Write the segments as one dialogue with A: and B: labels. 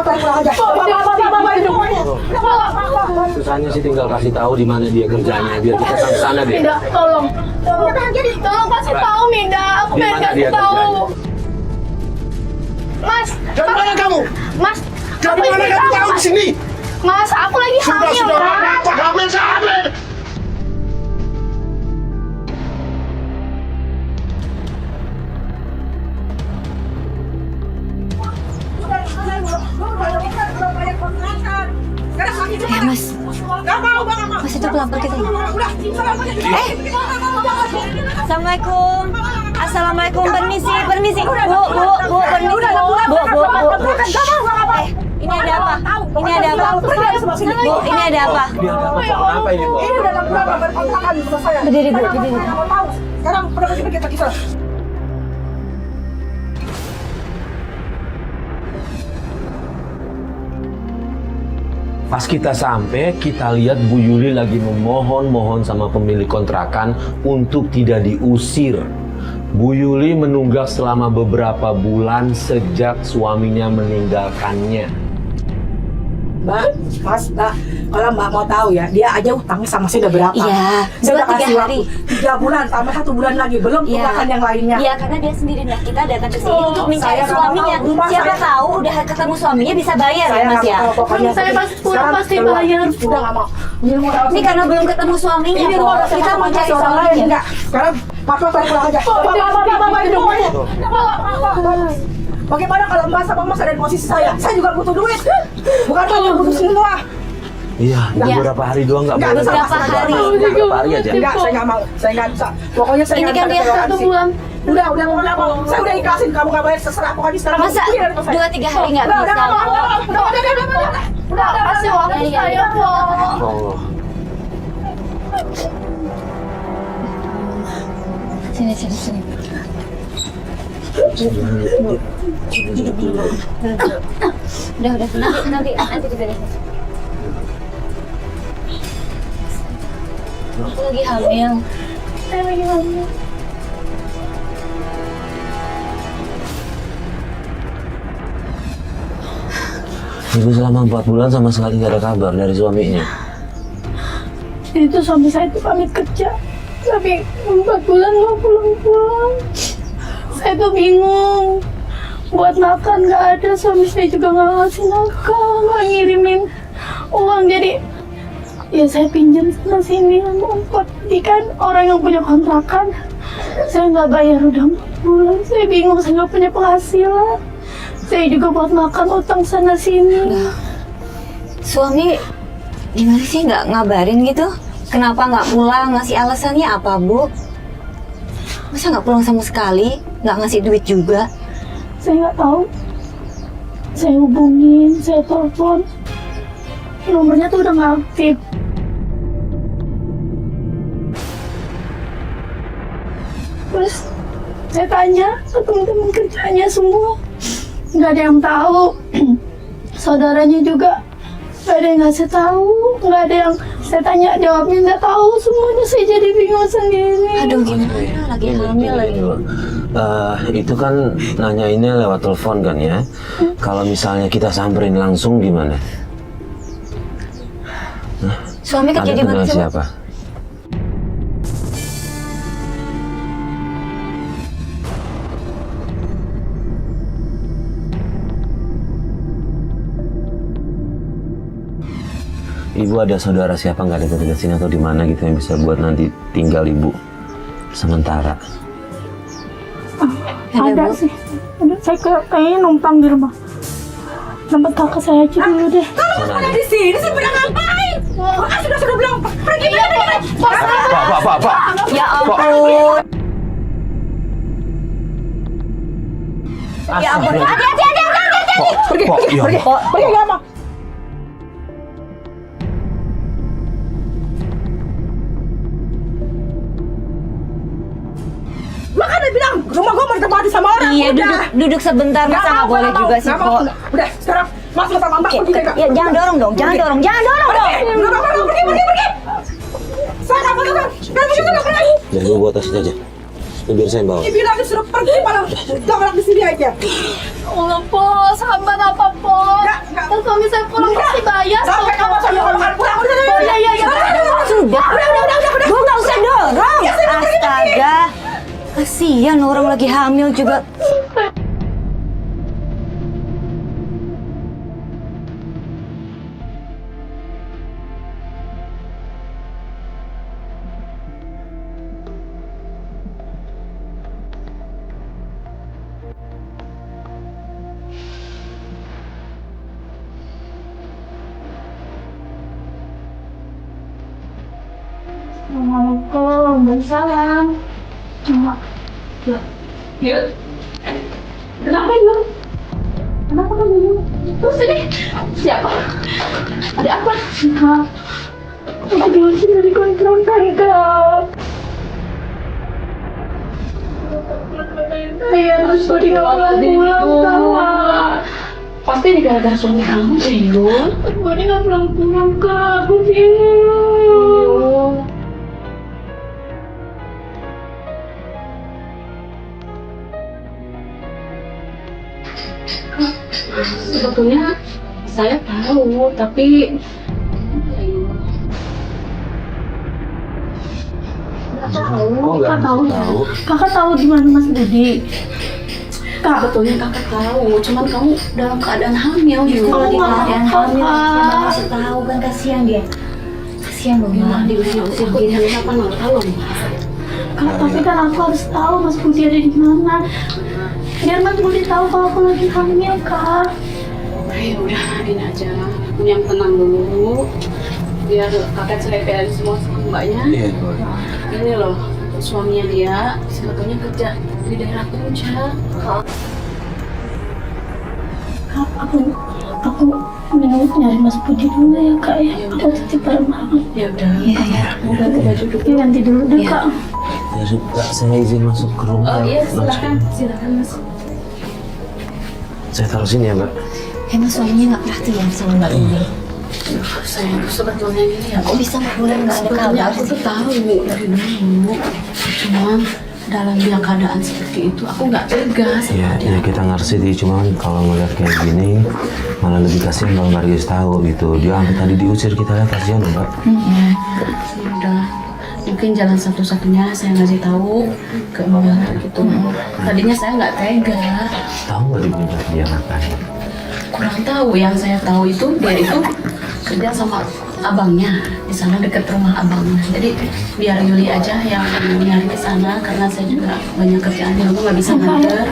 A: pulang aja.
B: Susahnya sih tinggal kasih tahu di mana dia kerjanya biar kita sampai sana deh.
C: Minda, tolong kasih tahu Minda, aku pengen kasih tahu. Mas,
A: Dari mana kamu?
C: Mas,
A: Dari mana kamu tahu di sini?
C: Mas, aku lagi hamil.
A: Sudah, Pak hamil saya hamil.
D: Mas. Mas itu pelapor kita. Assalamualaikum. Assalamualaikum, permisi. Bu, permisi. Bu. Ini ada apa? Bu, ini ada apa?
B: Kenapa ini, Bu?
A: Ini dalam berapa berkontrakan sama saya.
D: Berdiri, Bu,
A: Saya nggak mau tahu. Sekarang pergi kita kisah.
B: Pas kita sampai, kita lihat Bu Yuli lagi memohon sama pemilik kontrakan untuk tidak diusir. Bu Yuli menunggak selama beberapa bulan sejak suaminya meninggalkannya.
A: Mbak, Mas, kalau Mbak mau tahu ya, dia aja utangnya sama saya udah berapa?
D: Iya,
A: Saya udah
D: 2-3
A: kasih
D: hari.
A: waktu 3 bulan, tambah 1 bulan lagi, belum
D: Iya.
A: tunggakan yang lainnya.
D: Iya, karena dia sendiri dan kita datang ke sini untuk mencari
A: saya nggak
D: suaminya.
A: tahu, rumah
D: Siapa
A: saya-
D: tahu udah ketemu suaminya bisa bayar ya, Mas
A: nggak
D: ya.
A: tahu, pokoknya
C: Saya pasti pulang,
A: sekarang
C: pasti
A: keluar.
C: bayar.
A: Udah nggak mau. Ini rumah
D: Ini karena belum ketemu suaminya,
A: ini
D: kok.
A: rumah udah
D: Kita mau cari
A: orang lain
D: suaminya.
A: enggak. Sekarang Papa saya pulang aja. Bagaimana kalau Mas sama Mas ada di posisi saya? Saya juga butuh duit. Bukan hanya butuh semua.
B: Iya,
D: Iya.
B: beberapa hari doang nggak
A: Nggak
B: boleh.
A: bisa,
D: Beberapa
A: Mas.
D: hari.
B: Beberapa hari aja.
A: Enggak, saya nggak mau. Saya nggak bisa. Pokoknya saya
D: Ini
A: nggak
D: kan
A: bisa
D: dia
A: ada
C: 1
A: toleransi.
C: bulan.
A: Udah mau. Saya udah ikhlasin kamu nggak bayar terserah. Pokoknya sekarang
D: Masa
A: pergi dari rumah saya.
D: 2-3 hari nggak
A: Udah,
D: bisa
A: nggak mau.
D: kok.
A: Udah,
C: Kasih waktu
D: Iya,
C: saya,
D: iya.
C: kok.
B: Allah.
D: Sini. Udah. Nanti diberesin. Aku lagi hamil.
C: Saya lagi hamil.
B: Ibu selama 4 bulan sama sekali nggak ada kabar dari suaminya.
C: Itu suami saya itu pamit kerja, tapi 4 bulan nggak pulang-pulang. Saya tuh bingung, buat makan nggak ada, suami saya juga nggak ngasih nafkah, nggak ngirimin uang, jadi ya saya pinjam sana sini ngumpet. Kan orang yang punya kontrakan, saya nggak bayar udah 4 bulan, saya bingung, saya nggak punya penghasilan. Saya juga buat makan utang sana sini.
D: Suami gimana sih nggak ngabarin gitu? Kenapa nggak pulang? Ngasih alasannya apa, Bu? Masa nggak pulang sama sekali? Nggak ngasih duit juga?
C: Saya nggak tahu. Saya hubungin, saya telepon, nomornya tuh udah nggak aktif. Terus saya tanya ke teman-teman kerjanya semua, nggak ada yang tahu. Saudaranya juga nggak ada yang ngasih tahu, nggak ada yang saya tanya jawabnya nggak tahu, semuanya saya jadi bingung sendiri.
D: Aduh, gimana? Lagi hamil lagi.
B: Itu kan nanyainnya lewat telepon kan ya. Kalau misalnya kita samperin langsung gimana?
D: Suami kerja
B: Ada
D: di mana
B: kenal
D: sih, Bu?
B: siapa? Ibu ada saudara siapa nggak dekat-dekat sini atau di mana gitu yang bisa buat nanti tinggal ibu sementara?
C: Ada
D: Bu?
C: sih, ada. Saya kayaknya numpang di rumah tempat kakak saya aja dulu deh.
B: Sana ada.
A: Di sini saya pada ngapain? Sudah bilang pergi.
B: Pak.
D: Ya ampun. Ya ampun. Hati-hati.
A: Pergi.
B: Ya ampun.
A: Pergi nggak mau. Makanya bilang rumah gua mau ditempati sama orang.
D: Iya,
A: Udah.
D: duduk sebentar. Masa nggak boleh juga sih,
A: Nggak mau.
D: kok?
A: Udah, sekarang masuk sama Mbak. Pergi deh, Kak.
D: Ya, jangan dorong dong. Jangan dorong dong.
A: Nggak mau, pergi. Saya nggak mau, dan begitu nggak pergi.
B: Ya ibu bawa tas aja. Ini biar saya yang bawa.
A: Dibilang disuruh pergi malah jangan di sini aja.
C: Allah, Po. Sabar apa, Po?
A: Enggak.
C: Kalau suami saya pulang pasti bayar.
A: Sampai kamu sama kalau makan pulang.
C: Oh, iya.
D: Sudah. Bu, nggak usah dorong. Astaga. Kasihan orang lagi hamil juga.
C: Assalamualaikum. Waalaikumsalam. Ya. Kenapa ini? Kenapa kamu ini? Terus ini siapa? Ada apa? Kak. Aku diusir dari kontrakan, Kak. Saya harus pergi pulang, Kak. Pasti ini gara-gara suami kamu, Bingung. Budi nggak pulang-pulang, Kak. Aku bingung. Sebetulnya saya tahu, tapi Kakak tahu di mana Mas Budi. Kak,
D: Sebetulnya kakak tahu, cuman kamu dalam keadaan hamil gitu.
C: Kalau di
D: keadaan hamil,
C: Kak.
D: kenapa ngasih tahu kan kasihan dia. Kasihan loh, Ma. Diusir gini, kenapa nggak tahu?
C: Kak, tapi kan aku harus tahu Mas Budi ada di mana. Biar Mas Budi tahu kalau aku lagi hamil, Kak.
E: Ya udah, Adin aja. Yang tenang dulu. Biar kakak ceritain semua sama mbaknya.
B: Iya,
E: Ini loh, suaminya dia sebetulnya kerja di daerah Puncak.
C: Kak, aku minum nyari Mas Budi dulu ya, Kak ya. Aku titip barang malam.
E: Ya udah.
D: Iya.
E: Ganti baju dulu.
C: Ya, ganti dulu deh, Kak.
B: Ya sudah, saya izin masuk ke rumah.
E: Oh iya, silakan Mas.
B: Saya taruh sini ya, Mbak.
D: Emang suaminya nggak perhatian sama Mbak Uli?
E: Saya sebetulnya gini ya.
D: Kok bisa Mbak Uli nggak ada
E: Sebetulnya
D: kabar
E: aku
D: sih?
E: tuh tahu dari dulu. Cuman dalam yang keadaan seperti itu aku nggak tega sama
B: Ya,
E: dia.
B: ya kita ngerti sih, cuman kalau ngeliat kayak gini malah lebih kasihan kalau Mbak Rizky tahu gitu. Dia sampai tadi diusir, kita lihat kasihan loh, Mbak.
E: Ya udah, mungkin jalan satu-satunya saya ngasih tahu ke Mbak gitu. Tadinya saya nggak tega,
B: Tahu nggak di puncak dia ngapain?
E: kurang tahu. Yang saya tahu itu dia itu kerja sama abangnya di sana dekat rumah abangnya. Jadi biar Yuli aja yang nyari di sana karena saya juga banyak kerjaan di rumah nggak bisa nganter.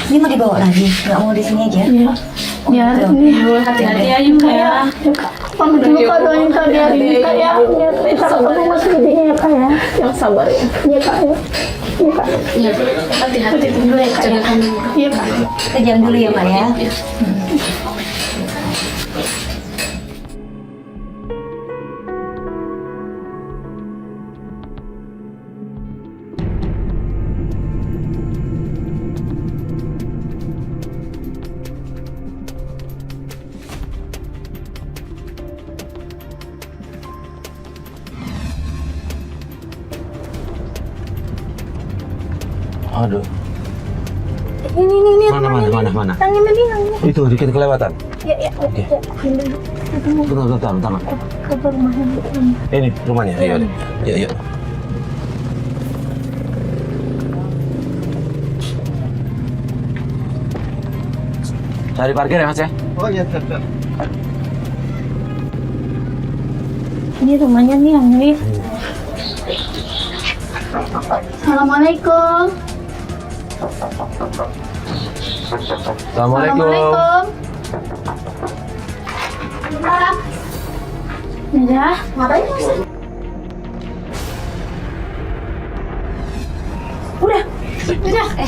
D: Ini mau dibawa lagi? Nggak mau di sini aja?
C: Iya. Biar ini.
E: Hati-hati ya Yuk ya.
C: Pamit dulu, Kak, doain Kak biar ini, Kak ya. Biar bisa ketemu Mas Budinya ya, Kak ya. Yang sabar ya. Iya, Kak ya. Iya, Kak.
E: Iya, hati-hati
C: dulu ya, Kak ya.
E: Jaga kandung.
C: Iya, Kak.
D: Kita jalan dulu ya, Mbak ya.
E: Iya.
B: Aduh,
C: Ini.
B: mana?
C: Yang ini.
B: Itu dikit kelewatan.
C: Ya.
B: Oke.
C: Ketemu
B: Bentar.
C: ke rumahnya.
B: Ini rumahnya. Ayo, yuk. Cari parkir ya, Mas ya?
C: Ini rumahnya nih yang ini. Assalamualaikum.
B: Assalamualaikum.
C: Ya, ngapain? Udah,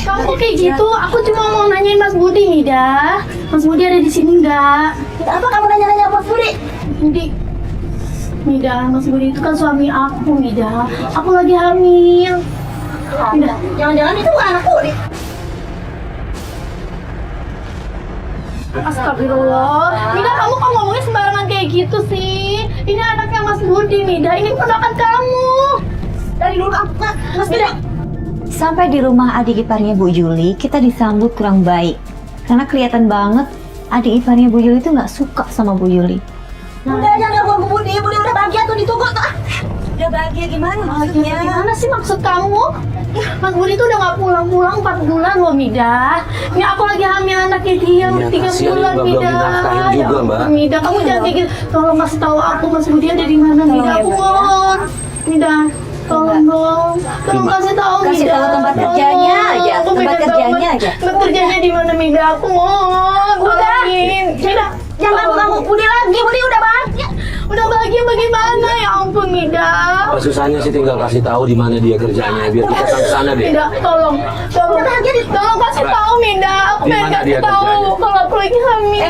C: kamu kayak gitu. Aku cuma mau nanyain Mas Budi, Mida. Mas Budi ada di sini nggak?
A: Apa kamu nanya-nanya Mas Budi?
C: Budi. Mida, Mas Budi itu kan suami aku, Mida. Aku lagi hamil. Mida,
A: Jangan-jangan itu bukan anak Budi.
C: astagfirullah. Mida, kamu kok ngomongnya sembarangan kayak gitu sih? Ini anaknya Mas Budi, Mida. Ini ponakan kamu.
A: Dari dulu aku Mas Budi.
D: Sampai di rumah adik iparnya Bu Yuli, kita disambut kurang baik. Karena kelihatan banget adik iparnya Bu Yuli itu nggak suka sama Bu Yuli.
A: Udah jangan ganggu Budi udah bahagia tuh ditunggu tuh.
D: Udah bahagia gimana maksudnya?
C: Gimana sih maksud kamu? Mas Budi tuh udah gak pulang-pulang 4 bulan loh, Mida. Ini aku lagi hamil anaknya dia,
B: Iya,
C: 3
B: kasihan
C: bulan,
B: Mbak, belum
C: Mida.
B: dinafkahin juga, Mbak.
C: Mida, kamu jangan kayak gitu. Tolong kasih tahu aku Mas Budi ada di mana, Mida.
D: ya,
C: Aku
D: Mbak.
C: mohon. Mida, tolong dong. Tolong kasih tahu, Mida.
D: Kasih tahu tempat kerjanya aja,
C: Aku
D: tempat
C: pengen
D: kerjanya
C: tahu
D: aja.
C: Tempat kerjanya di mana, Mida? Aku mohon.
A: Udah.
C: Tolongin. Mida,
A: Jangan ganggu Budi lagi, Budi udah bahagia.
C: udah bahagia bagaimana? Ya ampun, Mida.
B: Susahnya sih tinggal kasih tahu di mana dia kerjanya biar kita ke sana deh.
C: Mida, tolong tolong kasih tahu Mida. Aku
B: Di
C: pengen
B: mana
C: kasih
B: dia
C: tahu
B: kerjanya?
C: kalau aku lagi hamil.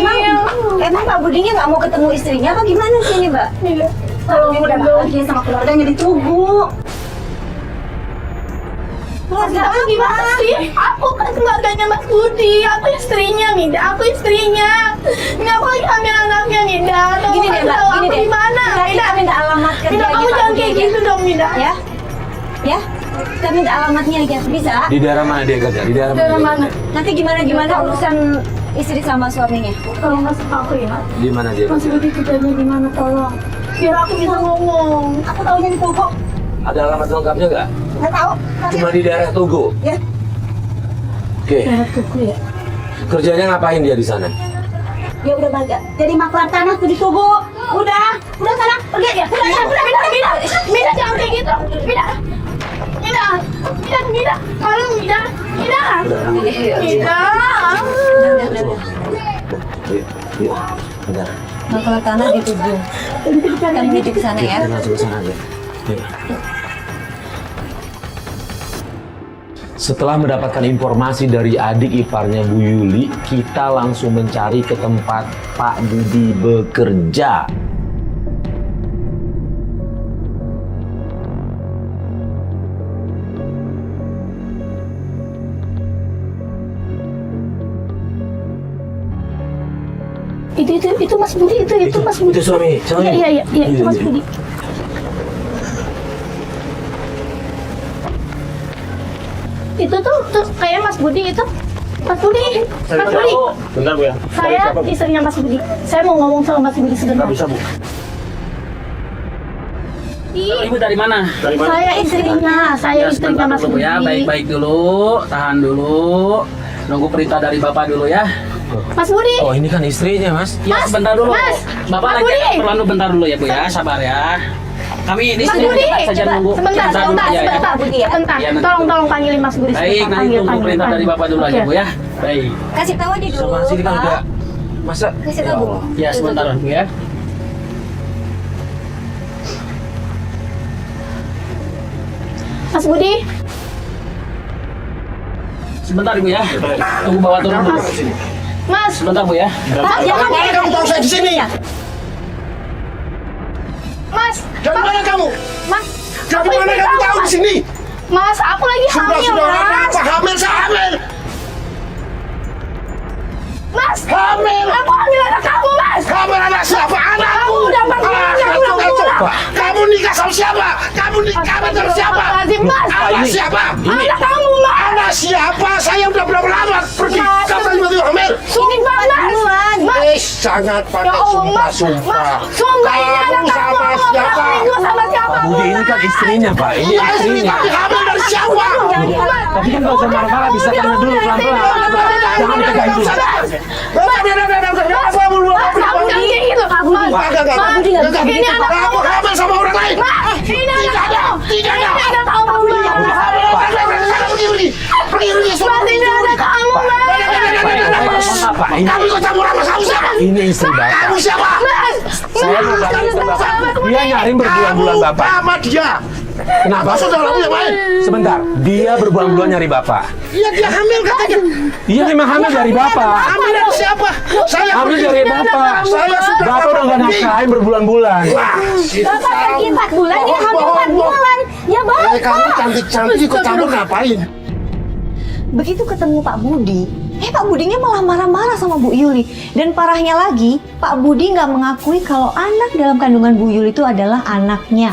D: Emang Pak Budinya nggak mau ketemu istrinya apa gimana sih ini, Mbak?
C: Mida,
A: Kalau dia udah bahagia sama keluarganya ditunggu.
C: keluarga aku gimana sih? Aku kan keluarganya Mas Budi. Aku istrinya, Mida. Aku istrinya. Ini aku lagi hamil anaknya, Mida. Tolong
D: Gini deh,
C: kasih
D: Mbak,
C: tahu
D: gini
C: aku
D: deh.
C: di mana?
D: Kita minta alamat
C: Mida,
D: kerjanya
C: kamu
D: Pak
C: jangan
D: Budi
C: kayak
D: aja.
C: gitu dong, Mida.
D: Ya? Ya? Kita minta alamatnya aja, bisa?
B: Di daerah mana dia kerja? Di daerah
C: Dari mana?
D: Nanti gimana urusan istri sama suaminya?
C: Tolong kasih tahu ya.
B: Di mana dia
C: Mas
B: kerja?
C: Budi kerjanya di mana, tolong. Biar aku bisa ngomong.
A: Aku taunya di Tugu.
B: Ada alamat lengkapnya nggak?
A: Nggak tahu.
B: Cuma di daerah Tugu.
A: Ya.
B: Oke.
C: Daerah Tugu ya.
B: Kerjanya ngapain dia di sana?
A: Ya udah bahagia. Jadi maklar tanah tuh di Tugu. Udah sana pergi ya.
C: Mida, jangan kayak gitu. Mida, tolong Mida.
B: Yuk, bentar.
D: Nah, kalau tanah di Tugu. Kita menuju ke sana ya.
B: Kita langsung ke sana aja. Yuk. Setelah mendapatkan informasi dari adik iparnya Bu Yuli, kita langsung mencari ke tempat Pak Budi bekerja.
C: Itu Mas Budi, itu Mas Budi.
B: Itu suami.
C: Iya, itu Mas Budi. Itu tuh kayak Mas Budi itu. Mas Budi.
F: Bentar Bu ya.
C: Saya istrinya Mas Budi. Saya mau ngomong sama Mas Budi sebentar.
F: Nggak bisa Bu.
C: Ih,
F: Ibu dari mana? Dari mana?
C: saya istrinya
F: Ya, sebentar
C: Mas
F: dulu
C: Budi.
F: Bu ya. Baik-baik dulu. Tahan dulu. Nunggu perintah dari Bapak dulu ya.
C: Mas Budi.
B: Oh, ini kan istrinya, Mas.
F: Ya
C: Mas,
F: sebentar dulu.
C: Mas,
F: Bapak
C: Mas
F: lagi
C: Budi.
F: perlahan bentar dulu ya Bu ya. Sabar ya. Kami di
C: Mas
F: sini
C: Budi,
F: saja nunggu.
C: sebentar,
F: dulu ya, ya.
C: sebentar.
F: Ya, nanti
C: Tolong panggilin Mas Budi.
F: Baik,
C: sebentar.
F: nanti tunggu perintah dari Bapak dulu aja
C: Oke.
F: Bu ya. Baik.
D: Kasih tahu aja dulu,
B: Sama sini kan
D: Pak.
B: udah. Masa?
D: Kasih tahu, Bu.
F: Ya sebentar Bu ya.
C: Mas Budi,
F: Sebentar Bu ya. Tunggu bawa turun dulu.
C: Mas.
F: Sebentar Bu ya.
C: Mas, jangan
A: Mana kamu tahu saya di sini?
C: Mas,
A: Dari mana kamu?
C: Mas.
A: Dari
C: aku
A: mana
C: ingin
A: kamu
C: tahu,
A: tahu
C: Mas.
A: di sini?
C: Mas, aku lagi hamil,
A: Sudah,
C: Mas.
A: apa hamil saya hamil.
C: Mas,
A: Hamil.
C: aku hamil anak kamu, Mas.
A: Hamil anak siapa? Anakku.
C: Udah 4 bulan, aku udah pulang.
A: Kamu nikah sama siapa? Kamu nikah sama siapa?
C: Astagfirullahaladzim, Mas.
A: Anak siapa?
C: Anak kamu, Mas.
A: Anak siapa? Saya udah berapa lama pergi?
C: Mas.
A: Kamu tiba-tiba hamil?
C: Sumpah, Mas. Mas.
A: Sangat
C: Ya
A: pakai
C: Allah,
A: sumpah.
C: Mas. Sumpah, ini anak kamu.
A: sama
C: Aku
A: siapa?
C: nggak selingkuh sama siapa,
B: Budi ini kan istrinya, Pak. Ini
A: Iya, istri
B: istrinya.
A: tapi hamil dari siapa?
B: Tapi kan nggak usah marah-marah, bisa tanya dulu pelan-pelan. Jangan dipegangin dulu.
C: Mas, kamu jangan kayak gitu. Mas, ini anak kamu.
A: Kamu hamil sama orang lain.
C: Mas, ini anak kamu.
A: Tidak
C: Ini
A: ada.
C: anak kamu, Mas.
A: Pergi.
C: Mas, ini anak kamu, Mas.
B: Pak, ini
A: Kamu ikut campur sama kamu siapa?
B: ini istri Bapak.
A: Kamu siapa?
C: Mas,
B: Saya mau bantu istri Bapak. Dia nyaring berbulan-bulan Bapak.
A: Sama dia.
B: Kenapa?
A: Maksud kamu yang lain?
B: Sebentar, dia berbulan-bulan nyari Bapak.
A: Iya dia hamil katanya.
B: Dia memang hamil dari Bapak.
A: Hamil dari siapa? Saya
B: Hamil dari Bapak.
A: Saya sudah
B: Bapak udah nggak nafkahin berbulan-bulan.
D: Bapak pergi 4 bulan, dia hamil 4 bulan. Ya, Bapak.
A: Kamu cantik-cantik ikut campur ngapain?
D: Begitu ketemu Pak Budi, Pak Budinya malah marah-marah sama Bu Yuli. Dan parahnya lagi, Pak Budi nggak mengakui kalau anak dalam kandungan Bu Yuli itu adalah anaknya.